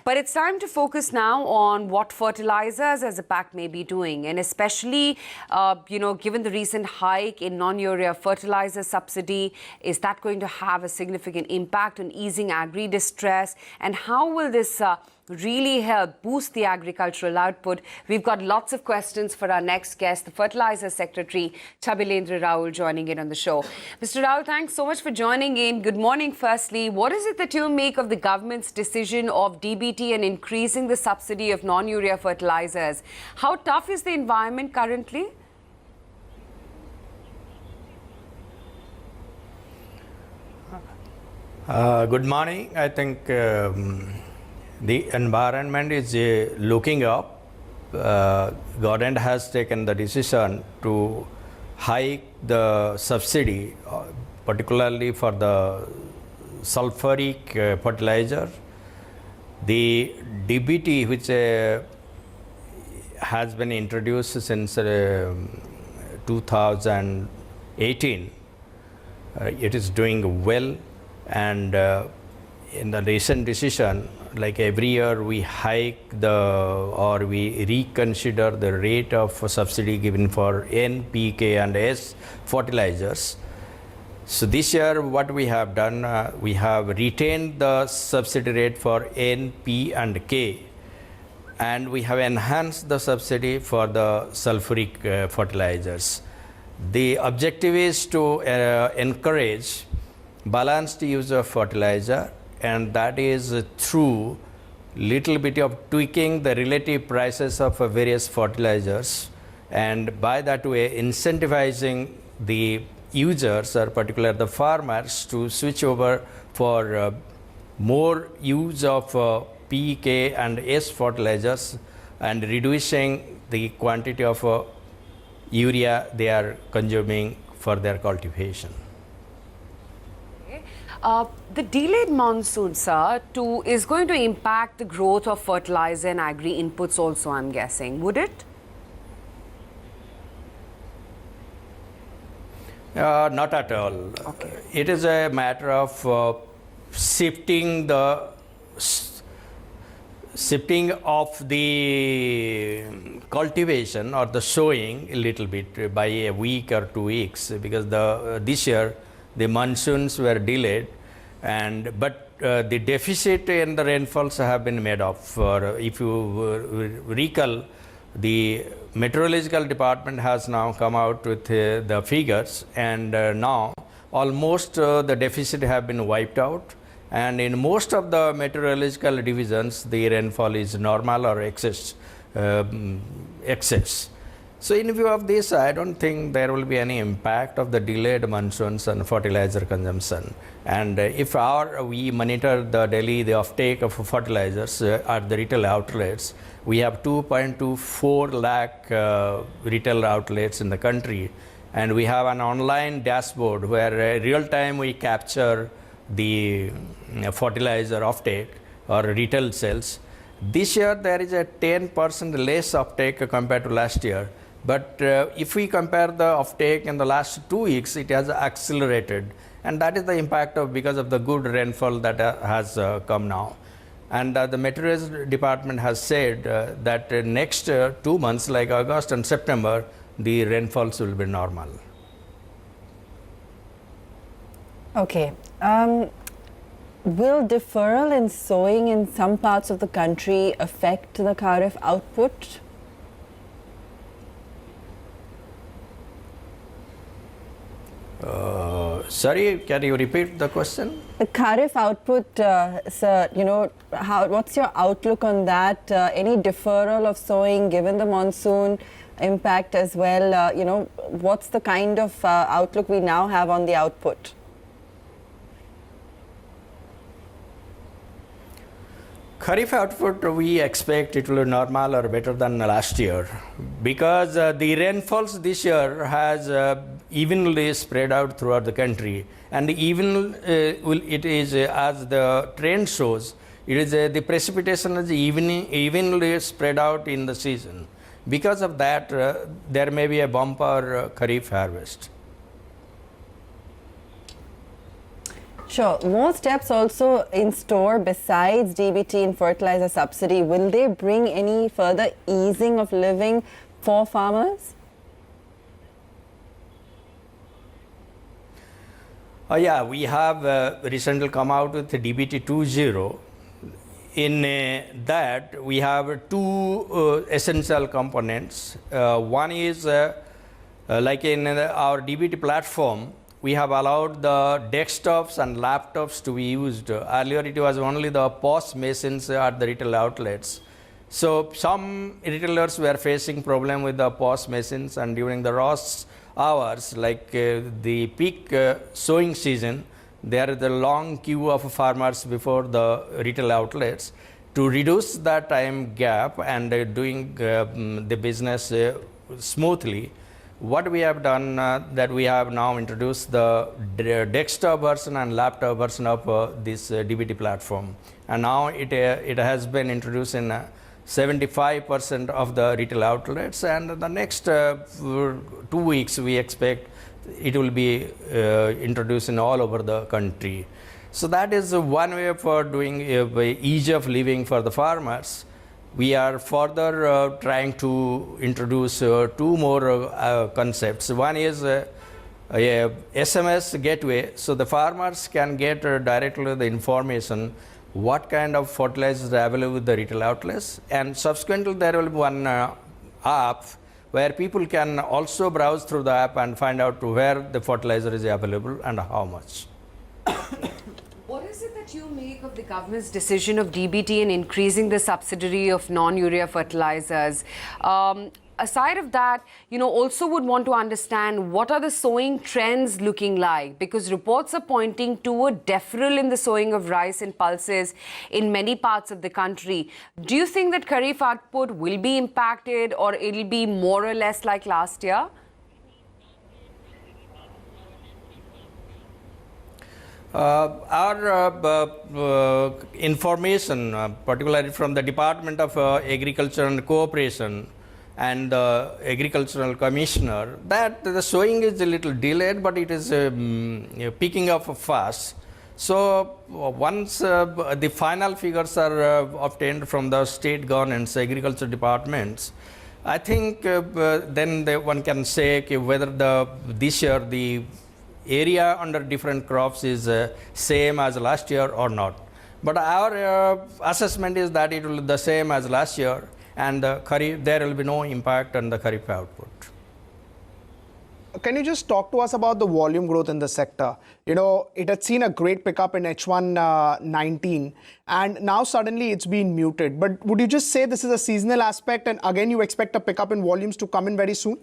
But it's time to focus now on what fertilizers as a pack may be doing, and especially, given the recent hike in non-urea fertilizer subsidy, is that going to have a significant impact on easing agri distress? And how will this really help boost the agricultural output? We've got lots of questions for our next guest, the Fertilizer Secretary, Chhabilendra Roul, joining in on the show. Mr. Roul, thanks so much for joining in. Good morning, firstly. What is it that you make of the government's decision of DBT and increasing the subsidy of non-urea fertilizers? How tough is the environment currently? Good morning. I think the environment is looking up. Government has taken the decision to hike the subsidy, particularly for the sulfuric fertilizer. The DBT, which has been introduced since 2018, it is doing well, and in the recent decision, like every year we hike or we reconsider the rate of subsidy given for N, P, K and S fertilizers. So this year what we have done, we have retained the subsidy rate for N, P and K, and we have enhanced the subsidy for the sulfuric fertilizers. The objective is to encourage balanced use of fertilizer, and that is through little bit of tweaking the relative prices of various fertilizers, and by that way incentivizing the users, or particularly the farmers, to switch over for more use of P, K and S fertilizers, and reducing the quantity of urea they are consuming for their cultivation. The delayed monsoon, sir, is going to impact the growth of fertilizer and agri inputs also, I'm guessing. Would it? Not at all. Okay. It is a matter of shifting of the cultivation or the sowing a little bit by a week or 2 weeks, because this year the monsoons were delayed, but the deficit in the rainfalls have been made up. If you recall, the meteorological department has now come out with the figures, and now almost the deficit have been wiped out, and in most of the meteorological divisions the rainfall is normal or excess. So in view of this, I don't think there will be any impact of the delayed monsoons on fertilizer consumption. And if we monitor the offtake of fertilizers at the retail outlets, we have 2.24 lakh retail outlets in the country, and we have an online dashboard where real time we capture the fertilizer offtake or retail sales. This year there is a 10% less offtake compared to last year. But if we compare the offtake in the last 2 weeks, it has accelerated, and that is the impact because of the good rainfall that has come now. And the meteorology department has said that next 2 months, like August and September, the rainfalls will be normal. Okay. Will deferral in sowing in some parts of the country affect the Kharif output? Sorry, can you repeat the question? The Kharif output, sir, what's your outlook on that? Any deferral of sowing given the monsoon impact as well? What's the kind of outlook we now have on the output? Kharif output, we expect it will be normal or better than last year, because the rainfalls this year has evenly spread out throughout the country, and it is as the trend shows, it is the precipitation is evenly spread out in the season. Because of that, there may be a bumper Kharif harvest. Sure. More steps also in store besides DBT and fertilizer subsidy. Will they bring any further easing of living for farmers? Yeah, we have recently come out with the DBT 2.0. In that, we have two essential components. One is like in our DBT platform, we have allowed the desktops and laptops to be used. Earlier, it was only the POS machines at the retail outlets. So some retailers were facing problem with the POS machines, and during the rush hours, like the peak sowing season, there is a long queue of farmers before the retail outlets. To reduce the time gap and doing the business smoothly, what we have done that we have now introduced the desktop version and laptop version of this DBT platform, and now it has been introduced in 75% of the retail outlets, and the next 2 weeks we expect it will be introduced in all over the country. So that is one way for doing ease of living for the farmers. We are further trying to introduce two more concepts. One is a SMS gateway, so the farmers can get directly the information what kind of fertilizers are available with the retail outlets, and subsequently there will be one app where people can also browse through the app and find out where the fertilizer is available and how much. What is it that you make of the government's decision of DBT and increasing the subsidy of non-urea fertilizers? Aside of that, also would want to understand what are the sowing trends looking like, because reports are pointing to a deferral in the sowing of rice and pulses in many parts of the country. Do you think that Kharif output will be impacted, or it'll be more or less like last year? Our information, particularly from the Department of Agriculture and Cooperation and the Agricultural Commissioner, that the sowing is a little delayed, but it is picking up fast. So once the final figures are obtained from the state governments, agriculture departments, I think then one can say whether this year the area under different crops is same as last year or not. But our assessment is that it will be the same as last year, and there will be no impact on the Kharif output. Can you just talk to us about the volume growth in the sector? It had seen a great pickup in H1 19, and now suddenly it's been muted. But would you just say this is a seasonal aspect, and again you expect a pickup in volumes to come in very soon?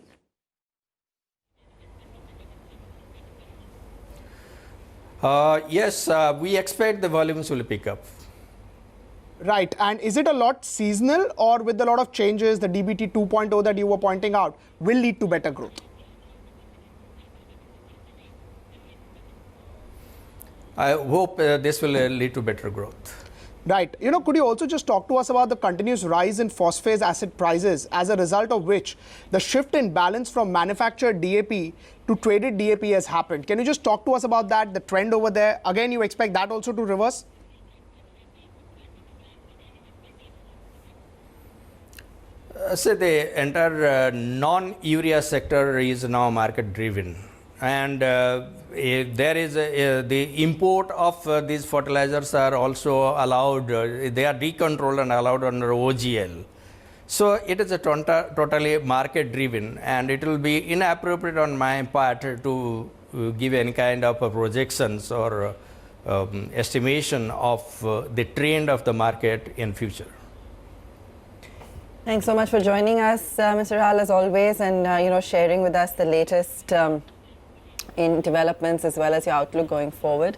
Yes, we expect the volumes will pick up. Right, and is it a lot seasonal, or with a lot of changes, the DBT 2.0 that you were pointing out will lead to better growth? I hope this will lead to better growth. Right. Could you also just talk to us about the continuous rise in phosphate acid prices, as a result of which the shift in balance from manufactured DAP to traded DAP has happened? Can you just talk to us about that, the trend over there? Again, you expect that also to reverse? So the entire non-urea sector is now market driven, and there is the import of these fertilizers are also allowed. They are decontrolled and allowed under OGL. So it is a totally market driven, and it will be inappropriate on my part to give any kind of projections or estimation of the trend of the market in future. Thanks so much for joining us, Mr. Roul, as always, and sharing with us the latest in developments as well as your outlook going forward.